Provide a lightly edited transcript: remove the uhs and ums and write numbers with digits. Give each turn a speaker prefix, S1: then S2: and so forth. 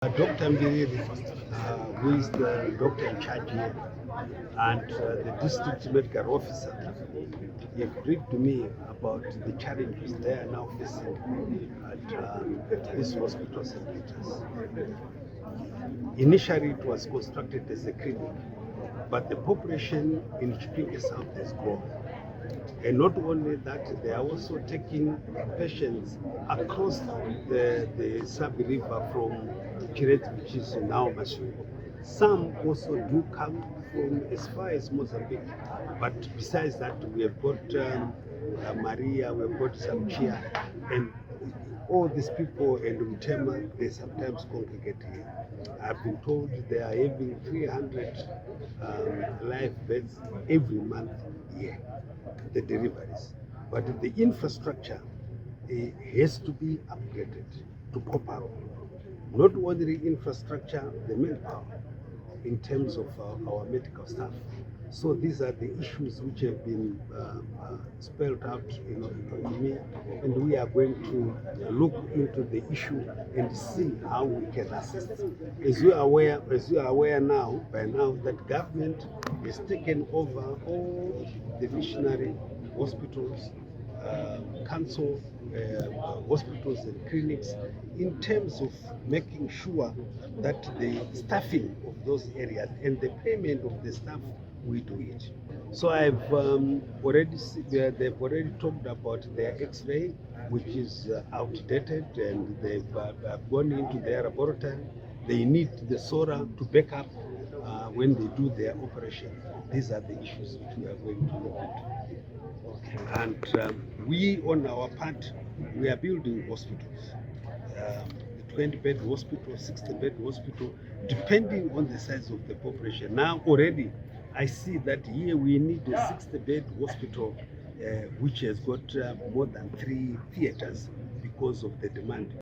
S1: Dr. Mbiriri, who is the doctor in charge here, and the district medical officer, he briefed me about the challenges they are now facing at this hospital, St. Peter's. Initially, it was constructed as a clinic, but the population in Chipinge South has grown. And not only that, they are also taking patients across the sub-river from Checheche, which is now Mashu. Some also do come from as far as Mozambique. But besides that, we have got Maria, we have got some Chia, and all these people and Mtema, they sometimes congregate here. I've been told they are having 300 live beds every month here, the deliveries. But the infrastructure has to be upgraded to cope up. Not only infrastructure, the manpower in terms of our medical staff. So these are the issues which have been spelled out in me, and we are going to look into the issue and see how we can assist. As you are aware now, by now, that government has taken over all the missionary hospitals, council hospitals and clinics, in terms of making sure that the staffing of those areas and the payment of the staff, we do it. So I've already they've already talked about their X-ray, which is outdated, and they've gone into their laboratory. They need the solar to back up when they do their operation. These are the issues which we are going to look into. And we, on our part, we are building hospitals, 20-bed hospital, 60-bed hospital, depending on the size of the population. Now already, I see that here we need a 60-bed hospital, which has got more than 3 theaters because of the demand.